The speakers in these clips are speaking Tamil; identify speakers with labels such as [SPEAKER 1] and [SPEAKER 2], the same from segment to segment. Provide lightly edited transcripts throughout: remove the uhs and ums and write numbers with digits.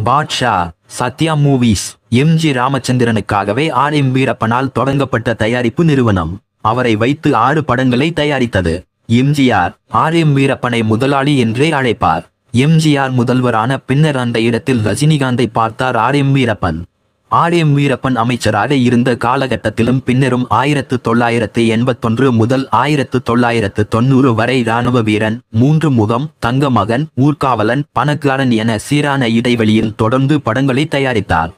[SPEAKER 1] பாட்ஷா சத்யா மூவிஸ் எம்.ஜி. ராமச்சந்திரனுக்காகவே ஆர்.எம். வீரப்பனால் தொடங்கப்பட்ட தயாரிப்பு நிறுவனம். அவரை வைத்து 6 படங்களை தயாரித்தது. எம்.ஜி.ஆர். ஆர்.எம். வீரப்பனை முதலாளி என்றே அழைப்பார். எம்.ஜி.ஆர். முதல்வரான பின்னர் அந்த இடத்தில் ரஜினிகாந்தை பார்த்தார் ஆர்.எம். வீரப்பன். ஆர்.எம். வீரப்பன் அமைச்சராக இருந்த காலகட்டத்திலும் பின்னரும் 1981 முதல் 1990 வரை இராணுவ வீரன், 3 முகம், தங்க மகன், ஊர்காவலன், பணக்காரன் என சீரான இடைவெளியில் தொடர்ந்து படங்களை தயாரித்தார்.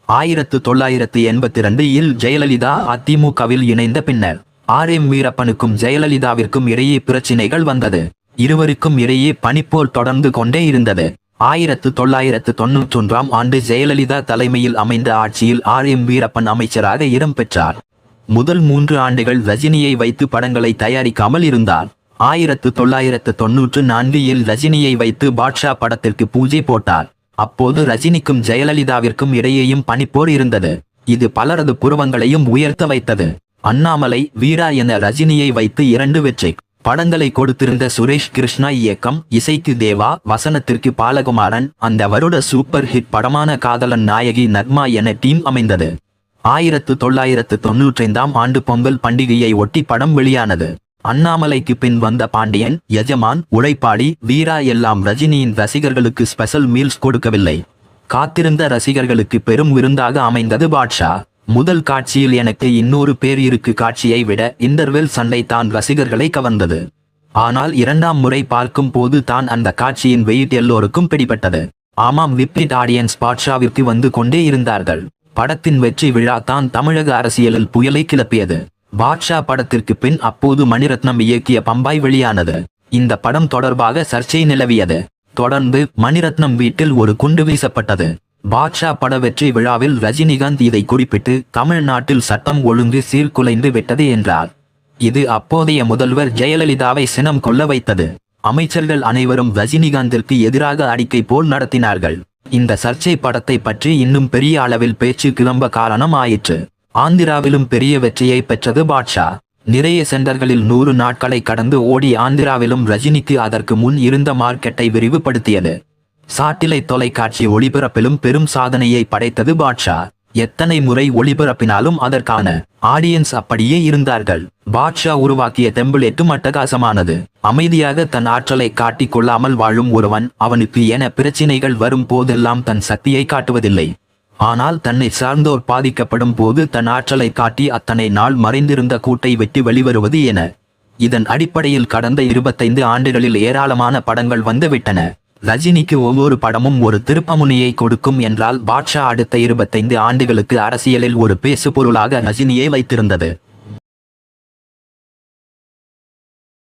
[SPEAKER 1] 1982 ஜெயலலிதா அதிமுகவில் இணைந்த பின்னர் ஆர்.எம். வீரப்பனுக்கும் ஜெயலலிதாவிற்கும் இடையே பிரச்சினைகள் வந்தது. இருவருக்கும் இடையே பனிப்போர் தொடர்ந்து கொண்டே இருந்தது. 1991 ஜெயலலிதா தலைமையில் அமைந்த ஆட்சியில் ஆர்.எம். வீரப்பன் அமைச்சராக இடம்பெற்றார். முதல் 3 ஆண்டுகள் ரஜினியை வைத்து படங்களை தயாரிக்காமல் இருந்தார். 1994 ரஜினியை வைத்து பாட்ஷா படத்திற்கு பூஜை போட்டார். அப்போது ரஜினிக்கும் ஜெயலலிதாவிற்கும் இடையேயும் பனிப்போர் இருந்தது. இது பலரது புருவங்களையும் உயர்த்த வைத்தது. அண்ணாமலை, வீரா என ரஜினியை வைத்து 2 வெற்றி படங்களை கொடுத்திருந்த சுரேஷ் கிருஷ்ணா இயக்கம், இசைக்கு தேவா, வசனத்திற்கு பாலகுமாரன். அந்த வருட சூப்பர் ஹிட் படமான காதலன் நாயகி நக்மா என டீம் அமைந்தது. 1995 பொங்கல் பண்டிகையை ஒட்டி படம் வெளியானது. அண்ணாமலைக்கு பின் வந்த பாண்டியன், எஜமான், உழைப்பாளி, வீரா எல்லாம் ரஜினியின் ரசிகர்களுக்கு ஸ்பெஷல் மீல்ஸ் கொடுக்கவில்லை. காத்திருந்த ரசிகர்களுக்கு பெரும் விருந்தாக அமைந்தது பாட்ஷா. முதல் காட்சியில் எனக்கு இன்னொரு பேர் இருக்கு காட்சியை விட இன்டர்வெல் சண்டை தான் ரசிகர்களை கவர்ந்தது. ஆனால் 2ஆம் முறை பார்க்கும் போது தான் அந்த காட்சியின் வெயிட் எல்லோருக்கும் பிடிபட்டது. ஆமாம், ரிப்பீட் ஆடியன்ஸ் பாட்ஷாவிற்கு வந்து கொண்டே இருந்தார்கள். படத்தின் வெற்றி விழா தான் தமிழக அரசியலில் புயலை கிளப்பியது. பாட்ஷா படத்திற்கு பின் அப்போது மணிரத்னம் இயக்கிய பம்பாய் வெளியானது. இந்த படம் தொடர்பாக சர்ச்சை நிலவியது. தொடர்ந்து மணிரத்னம் வீட்டில் ஒரு குண்டு வீசப்பட்டது. பாட்ஷா பட வெற்றி விழாவில் ரஜினிகாந்த் இதை குறிப்பிட்டு தமிழ்நாட்டில் சட்டம் ஒழுங்கு சீர்குலைந்து விட்டது என்றார். இது அப்போதைய முதல்வர் ஜெயலலிதாவை சினம் கொள்ள வைத்தது. அமைச்சர்கள் அனைவரும் ரஜினிகாந்திற்கு எதிராக அறிக்கை போல் நடத்தினார்கள். இந்த சர்ச்சை படத்தை பற்றி இன்னும் பெரிய அளவில் பேச்சு கிளம்ப காரணம் ஆயிற்று. ஆந்திராவிலும் பெரிய வெற்றியை பெற்றது பாட்ஷா. நிறைய சென்டர்களில் 100 நாட்களை கடந்து ஓடி ஆந்திராவிலும் ரஜினிக்கு அதற்கு முன் இருந்த மார்க்கெட்டை விரிவுபடுத்தியது. சாட்டிலைட் தொலைக்காட்சி ஒளிபரப்பிலும் பெரும் சாதனையை படைத்தது பாட்ஷா. எத்தனை முறை ஒளிபரப்பினாலும் அதற்கான ஆடியன்ஸ் அப்படியே இருந்தார்கள். பாட்ஷா உருவாக்கிய டெம்பிளேட்டும் அட்டகாசமானது. அமைதியாக தன் ஆற்றலை காட்டிக் கொள்ளாமல் வாழும் ஒருவன் அவனுக்கு என பிரச்சினைகள் வரும் போதெல்லாம் தன் சக்தியை காட்டுவதில்லை. ஆனால் தன்னை சார்ந்தோர் பாதிக்கப்படும் போது தன் ஆற்றலை காட்டி அத்தனை நாள் மறைந்திருந்த கூட்டை வெட்டி வெளிவருவது என. இதன் அடிப்படையில் கடந்த 25 ஆண்டுகளில் ஏராளமான படங்கள் வந்துவிட்டன. ரஜினிக்கு ஒவ்வொரு படமும் ஒரு திருப்பமுனையை கொடுக்கும் என்றால் பாட்ஷா அடுத்த 25 ஆண்டுகளுக்கு அரசியலில் ஒரு பேசு பொருளாக ரஜினியை வைத்திருந்தது.